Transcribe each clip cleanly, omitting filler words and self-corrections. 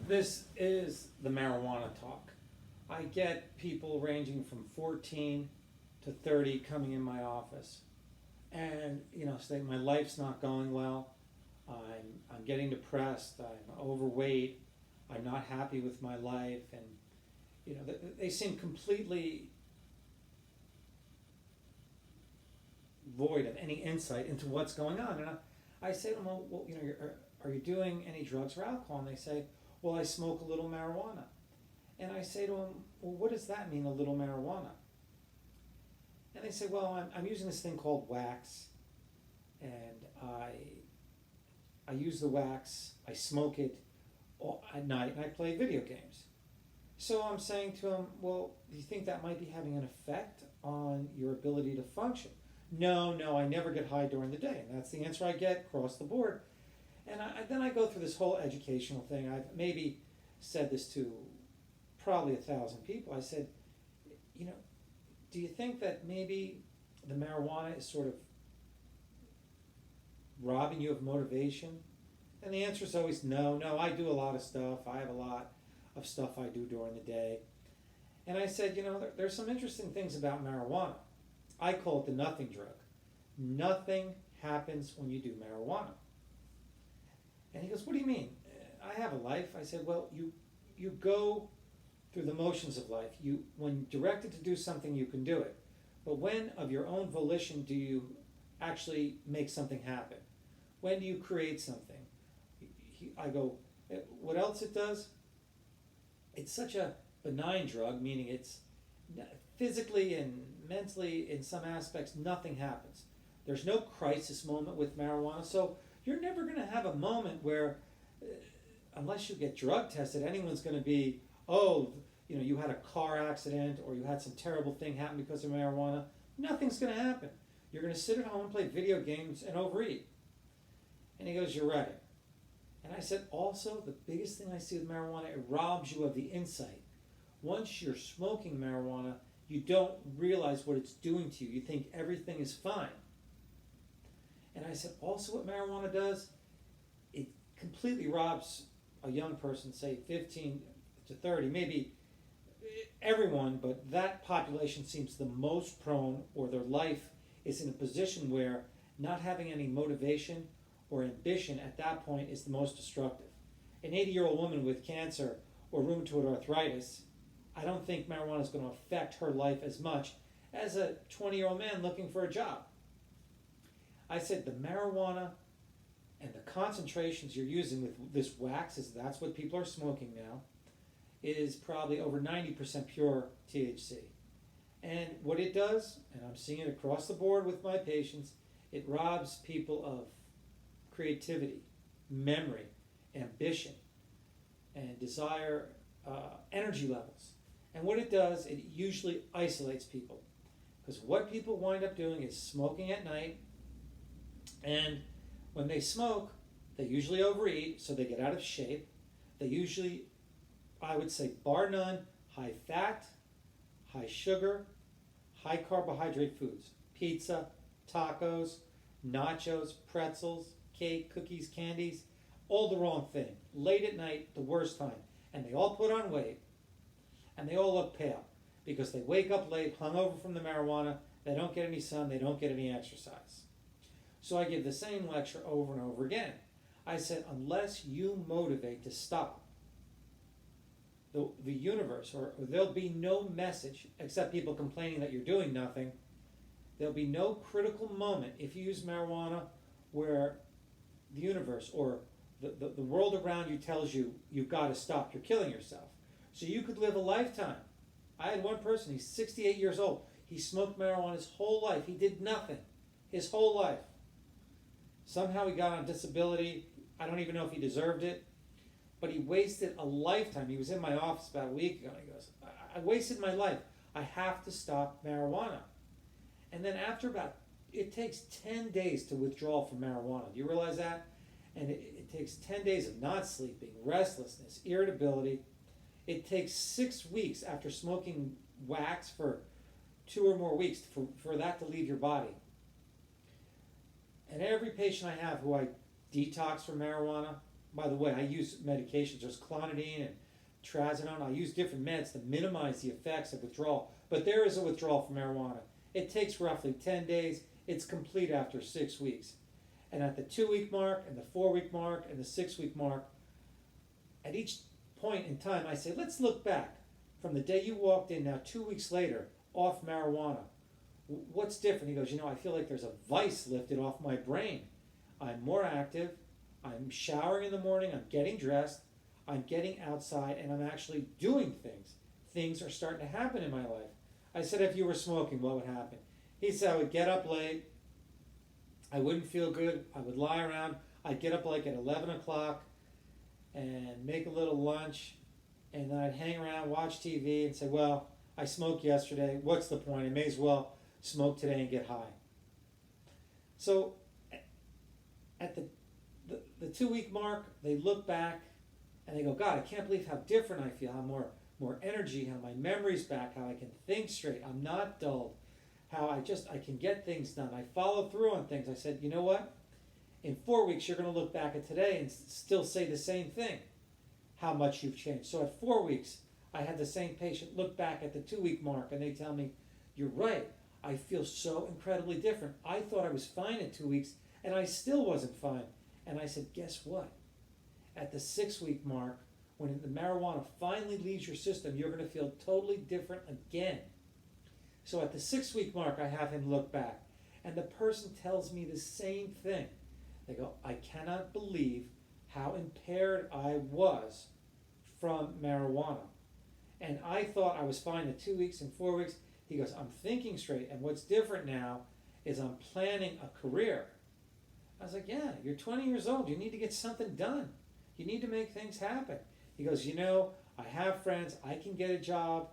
This is the marijuana talk. I get people ranging from 14 to 30 coming in my office, and say my life's not going well. I'm getting depressed. I'm overweight. I'm not happy with my life, and they seem completely void of any insight into what's going on. And I say to them, well, are you doing any drugs or alcohol? And they say, well, I smoke a little marijuana. And I say to them, well, what does that mean, a little marijuana? And they say, well, I'm using this thing called wax, and I use the wax, I smoke it at night, and I play video games. So I'm saying to them, well, do you think that might be having an effect on your ability to function? No, I never get high during the day. And that's the answer I get across the board. And then I go through this whole educational thing. I've maybe said this to probably 1,000 people. I said, do you think that maybe the marijuana is sort of robbing you of motivation? And the answer is always no, I do a lot of stuff. I have a lot of stuff I do during the day. And I said, there's some interesting things about marijuana. I call it the nothing drug. Nothing happens when you do marijuana. And he goes, what do you mean? I have a life. I said, well, you go through the motions of life. When directed to do something, you can do it. But when of your own volition do you actually make something happen? When do you create something? I go, what else it does? It's such a benign drug, meaning it's physically and mentally, in some aspects, nothing happens. There's no crisis moment with marijuana, so you're never going to have a moment where, unless you get drug tested, anyone's going to be, you had a car accident or you had some terrible thing happen because of marijuana. Nothing's going to happen. You're going to sit at home and play video games and overeat. And he goes, you're right. And I said, also, the biggest thing I see with marijuana, it robs you of the insight. Once you're smoking marijuana, you don't realize what it's doing to you. You think everything is fine. And I said, also what marijuana does, it completely robs a young person, say 15 to 30, maybe everyone, but that population seems the most prone, or their life is in a position where not having any motivation or ambition at that point is the most destructive. An 80-year-old woman with cancer or rheumatoid arthritis, I don't think marijuana is going to affect her life as much as a 20-year-old man looking for a job. I said the marijuana and the concentrations you're using with this wax, that's what people are smoking now, is probably over 90% pure THC. And what it does, and I'm seeing it across the board with my patients, it robs people of creativity, memory, ambition, and desire, energy levels. And what it does, it usually isolates people. Because what people wind up doing is smoking at night, and when they smoke, they usually overeat, so they get out of shape. They usually, I would say, bar none, high fat, high sugar, high carbohydrate foods. Pizza, tacos, nachos, pretzels, cake, cookies, candies, all the wrong thing. Late at night, the worst time. And they all put on weight, and they all look pale because they wake up late, hungover from the marijuana, they don't get any sun, they don't get any exercise. So I give the same lecture over and over again. I said, unless you motivate to stop, the universe, or there'll be no message, except people complaining that you're doing nothing, there'll be no critical moment if you use marijuana where the universe or the world around you tells you you've got to stop, you're killing yourself. So you could live a lifetime. I had one person, he's 68 years old. He smoked marijuana his whole life. He did nothing his whole life. Somehow he got on disability. I don't even know if he deserved it. But he wasted a lifetime. He was in my office about a week ago, and he goes, I wasted my life. I have to stop marijuana. And then after it takes 10 days to withdraw from marijuana. Do you realize that? And it takes 10 days of not sleeping, restlessness, irritability. It takes 6 weeks after smoking wax for 2 or more weeks for that to leave your body. And every patient I have who I detox from marijuana, By the way, I use medications. There's clonidine and trazodone. I use different meds to minimize the effects of withdrawal. But there is a withdrawal from marijuana. It takes roughly 10 days. It's complete after 6 weeks. And at the 2-week mark, and the 4-week mark, and the 6-week mark, at each point in time, I say, let's look back from the day you walked in, now 2 weeks later, off marijuana. What's different? He goes, I feel like there's a vice lifted off my brain. I'm more active. I'm showering in the morning. I'm getting dressed. I'm getting outside, and I'm actually doing things. Things are starting to happen in my life. I said, if you were smoking, what would happen? He said, I would get up late. I wouldn't feel good. I would lie around. I'd get up like at 11 o'clock and make a little lunch, and then I'd hang around, watch TV, and say, well, I smoked yesterday. What's the point? I may as well smoke today and get high. So at the 2-week mark, they look back and they go, God, I can't believe how different I feel, how more energy, how my memory's back, how I can think straight, I'm not dulled, how I can get things done. I follow through on things. I said, you know what? In 4 weeks, you're going to look back at today and still say the same thing, how much you've changed. So at 4 weeks, I had the same patient look back at the 2-week mark, and they tell me, you're right, I feel so incredibly different. I thought I was fine at 2 weeks, and I still wasn't fine. And I said, guess what? At the 6-week mark, when the marijuana finally leaves your system, you're going to feel totally different again. So at the 6-week mark, I have him look back, and the person tells me the same thing. They go, I cannot believe how impaired I was from marijuana. And I thought I was fine at 2 weeks and 4 weeks. He goes, I'm thinking straight, and what's different now is I'm planning a career. I was like, yeah, you're 20 years old. You need to get something done. You need to make things happen. He goes, I have friends. I can get a job.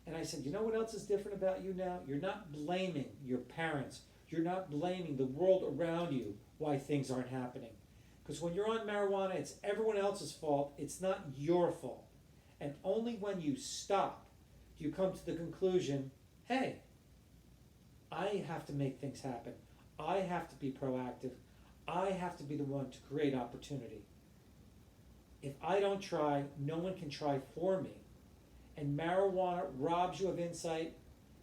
And I said, you know what else is different about you now? You're not blaming your parents. You're not blaming the world around you why things aren't happening. Because when you're on marijuana, it's everyone else's fault. It's not your fault. And only when you stop do you come to the conclusion, hey, I have to make things happen. I have to be proactive. I have to be the one to create opportunity. If I don't try, no one can try for me. And marijuana robs you of insight,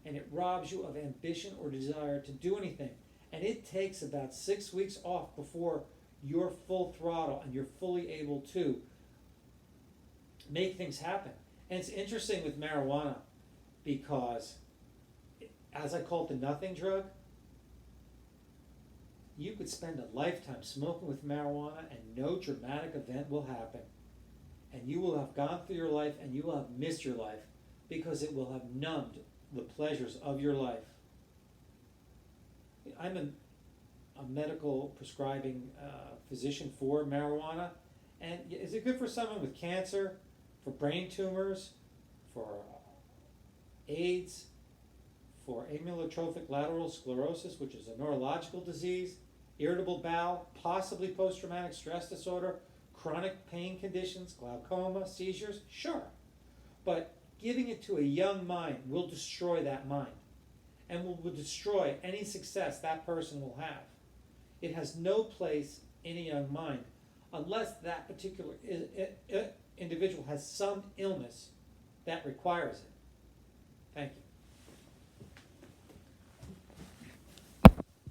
and it robs you of ambition or desire to do anything. And it takes about 6 weeks off before you're full throttle and you're fully able to make things happen. And it's interesting with marijuana because, as I call it, the nothing drug, you could spend a lifetime smoking with marijuana and no dramatic event will happen. And you will have gone through your life and you will have missed your life because it will have numbed the pleasures of your life. I'm a medical prescribing physician for marijuana. And is it good for someone with cancer, for brain tumors, for AIDS, for amyotrophic lateral sclerosis, which is a neurological disease, irritable bowel, possibly post-traumatic stress disorder, chronic pain conditions, glaucoma, seizures? Sure. But giving it to a young mind will destroy that mind and will destroy any success that person will have. It has no place in a young mind unless that particular individual has some illness that requires it. Thank you.